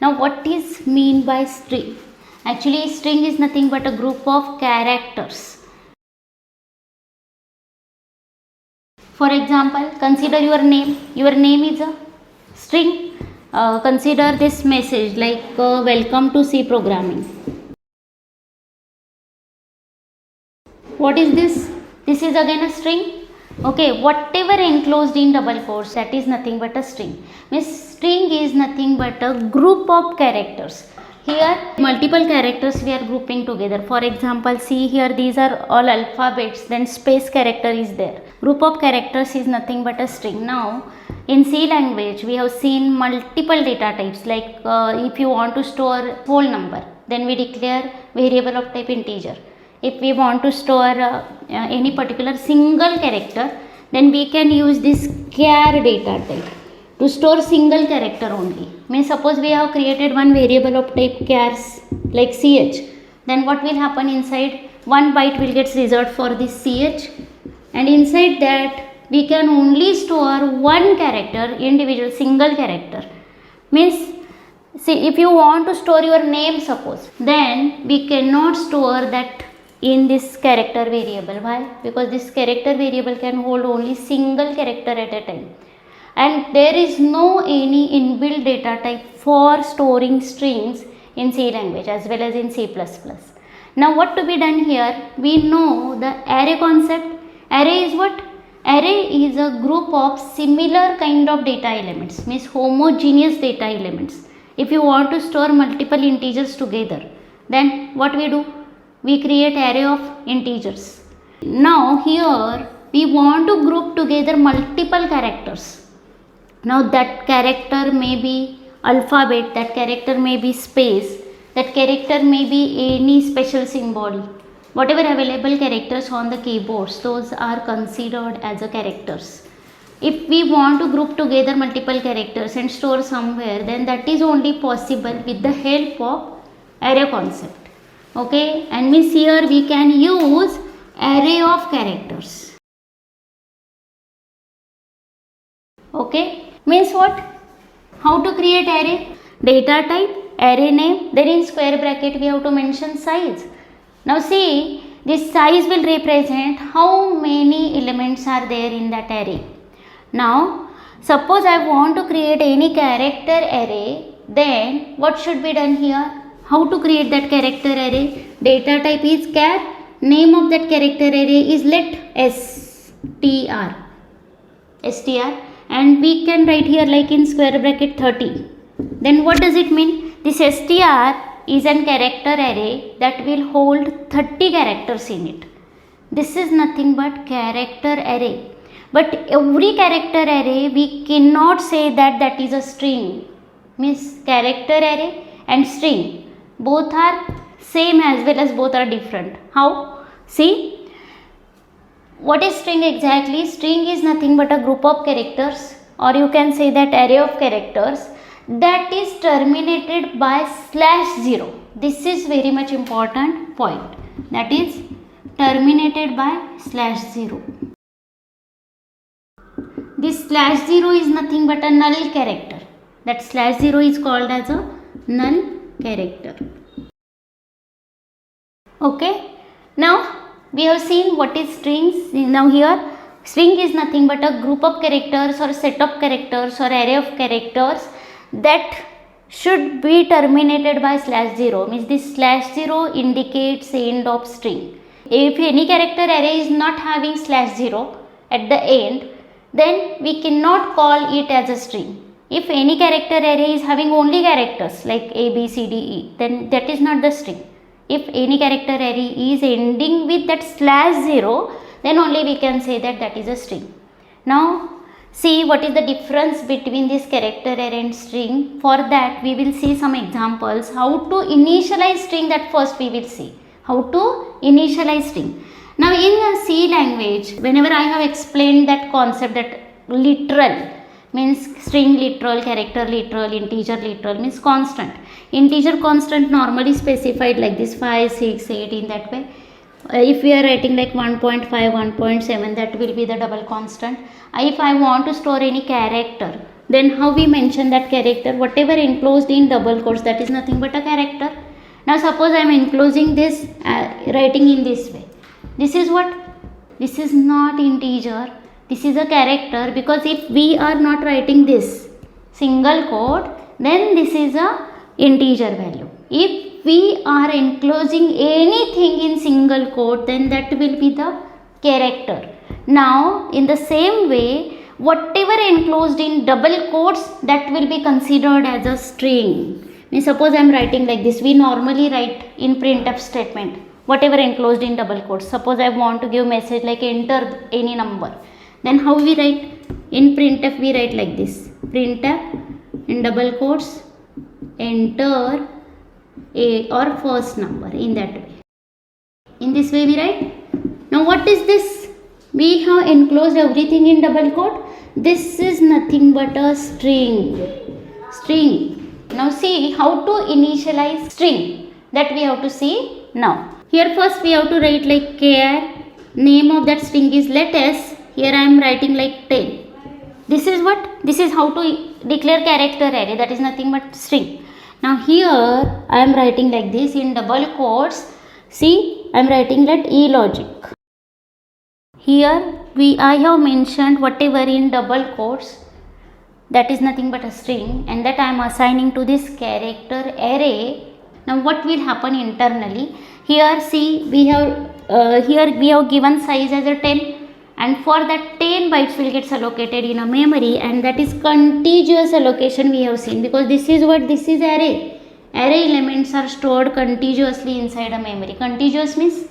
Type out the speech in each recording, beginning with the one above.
Now what is mean by string? Actually string is nothing but a group of characters. For example, consider your name. Your name is a string. Consider this message like welcome to C programming. What is this? This is again a string. Okay, whatever enclosed in double quotes, that is nothing but a string. Means string is nothing but a group of characters. Here multiple characters we are grouping together. For example, see here, these are all alphabets, then space character is there. Group of characters is nothing but a string. Now in C language we have seen multiple data types, like if you want to store whole number, then we declare variable of type integer. If we want to store any particular single character, then we can use this char data type to store single character only. Means suppose we have created one variable of type chars like ch, then what will happen inside? One byte will get reserved for this ch, and inside that we can only store one character, individual single character. Means see, if you want to store your name suppose, then we cannot store that in this character variable. Why? Because this character variable can hold only single character at a time, and there is no any inbuilt data type for storing strings in C language as well as in C++. Now what to be done here? We know the array concept. Array is what? Array is a group of similar kind of data elements, means homogeneous data elements. If you want to store multiple integers together, then what we do? We create array of integers. Now here we want to group together multiple characters. Now that character may be alphabet, that character may be space, that character may be any special symbol. Whatever available characters on the keyboards, those are considered as a characters. If we want to group together multiple characters and store somewhere, then that is only possible with the help of array concept. Okay, and means here we can use array of characters. Okay, means what? How to create array? Data type, array name, then in square bracket we have to mention size. Now see, this size will represent how many elements are there in that array. Now suppose I want to create any character array, then what should be done here? How to create that character array? Data type is char, name of that character array is let str, and we can write here like in square bracket 30. Then what does it mean? This str is an character array that will hold 30 characters in it. This is nothing but character array. But every character array we cannot say that that is a string. Means character array and string, both are same as well as both are different. How? See, what is string exactly? String is nothing but a group of characters, or you can say that array of characters that is terminated by /0. This is very much important point, that is terminated by /0. This /0 is nothing but a null character. That /0 is called as a null character. Okay, now we have seen what is strings. Now here string is nothing but a group of characters or set of characters or array of characters that should be terminated by /0. Means this /0 indicates end of string. If any character array is not having /0 at the end, then we cannot call it as a string. If any character array is having only characters like A, B, C, D, E, then that is not the string. If any character array is ending with that /0, then only we can say that that is a string. Now see what is the difference between this character array and string. For that we will see some examples. How to initialize string, that first we will see. How to initialize string. Now in the C language, whenever I have explained that concept, that literal means string literal, character literal, integer literal means constant. Integer constant normally specified like this 5, 6, 8 in that way. If we are writing like 1.5, 1.7, that will be the double constant. If I want to store any character, Then how we mention that character? Whatever enclosed in double quotes, that is nothing but a character. Now suppose I am enclosing this, writing in this way. This is what? This is not integer. This is a character, because if we are not writing this single quote, then this is a integer value. If we are enclosing anything in single quote, then that will be the character. Now in the same way, whatever enclosed in double quotes, that will be considered as a string. Means suppose I am writing like this. We normally write in printf statement whatever enclosed in double quotes. Suppose I want to give message like enter any number. Then how we write? In printf we write like this. Printf in double quotes enter a or first number, in that way. In this way we write. Now what is this? We have enclosed everything in double quote. This is nothing but a string. Now see how to initialize string, that we have to see now. Here first we have to write like char. Name of that string is let s. Here I am writing like 10. This is what? This is how to declare character array, that is nothing but string. Now here I am writing like this in double quotes. See, I am writing let e logic. Here I have mentioned whatever in double quotes, that is nothing but a string, and that I am assigning to this character array. Now what will happen internally? Here see, we have given size as a 10, and for that 10 bytes will get allocated in a memory, and that is contiguous allocation we have seen, because this is what? This is array. Array elements are stored contiguously inside a memory. Contiguous means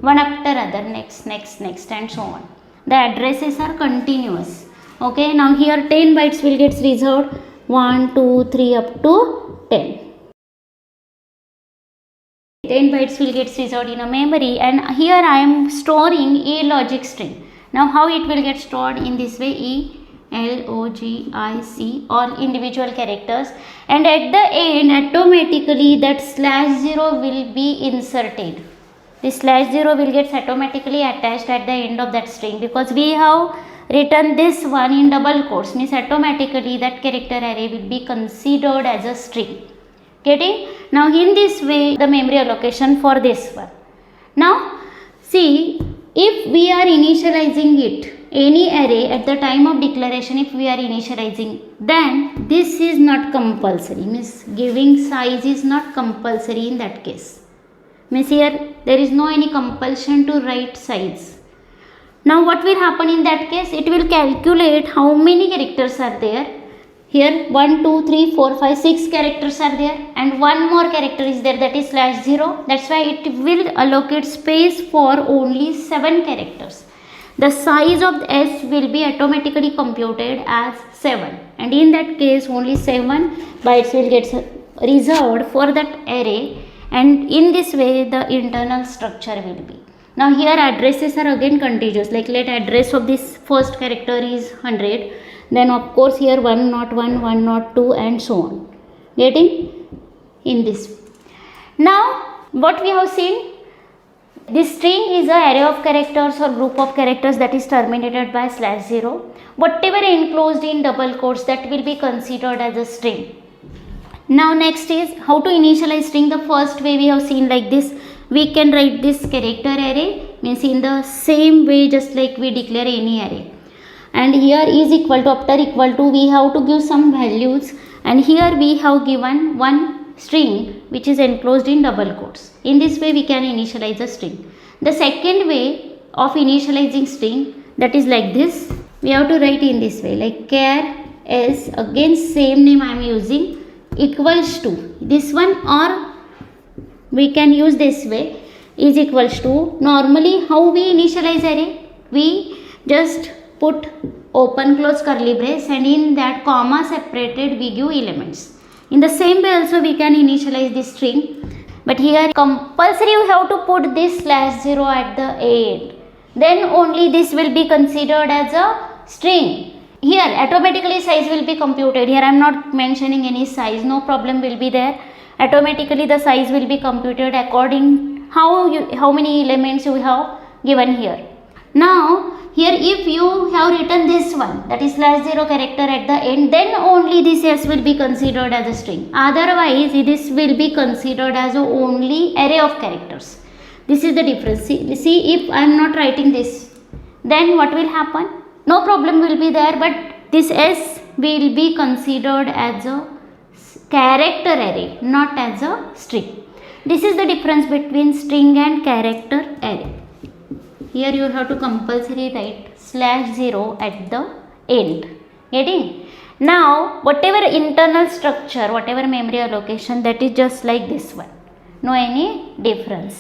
one after other, next and so on. The addresses are continuous. Okay, now here 10 bytes will get reserved, 1, 2, 3 up to 10. 10 bytes will get reserved in a memory, and here I am storing a logic string. Now how it will get stored? In this way, E, L, O, G, I, C, all individual characters, and at the end automatically that /0 will be inserted. This /0 will get automatically attached at the end of that string, because we have written this one in double quotes, means automatically that character array will be considered as a string. Getting? Now in this way the memory allocation for this one. Now see, if we are initializing it, any array at the time of declaration, if we are initializing, then this is not compulsory, means giving size is not compulsory in that case. Means here there is no any compulsion to write size. Now what will happen in that case? It will calculate how many characters are there. Here 1, 2, 3, 4, 5, 6 characters are there, and one more character is there, that is /0. That's why it will allocate space for only 7 characters. The size of S will be automatically computed as 7, and in that case only 7 bytes will get reserved for that array, and in this way the internal structure will be. Now here addresses are again contiguous, like let address of this first character is 100, then of course here 101, 102 and so on. Getting? In this. Now what we have seen, this string is an array of characters or group of characters that is terminated by /0. Whatever enclosed in double quotes, that will be considered as a string. Now next is how to initialize string. The first way we have seen like this. We can write this character array, means in the same way just like we declare any array. And here is equal to, after equal to we have to give some values, and here we have given one string which is enclosed in double quotes. In this way we can initialize a string. The second way of initializing string, that is like this. We have to write in this way, like char s, again same name I am using, equals to this one, or we can use this way, is equals to. Normally how we initialize array? We just put open close curly brace, and in that comma separated we give elements. In the same way also we can initialize this string, but here compulsory you have to put this /0 at the end, then only this will be considered as a string. Here automatically size will be computed. Here I am not mentioning any size, no problem will be there. Automatically the size will be computed according how many elements you have given here. Now here if you have written this one, that is /0 character at the end, then only this s will be considered as a string. Otherwise this will be considered as a only array of characters. This is the difference. See if I am not writing this, then what will happen? No problem will be there, but this s will be considered as a character array, not as a string. This is the difference between string and character array. Here you have to compulsory write /0 at the end. Getting? Now whatever internal structure, whatever memory allocation, that is just like this one. No any difference.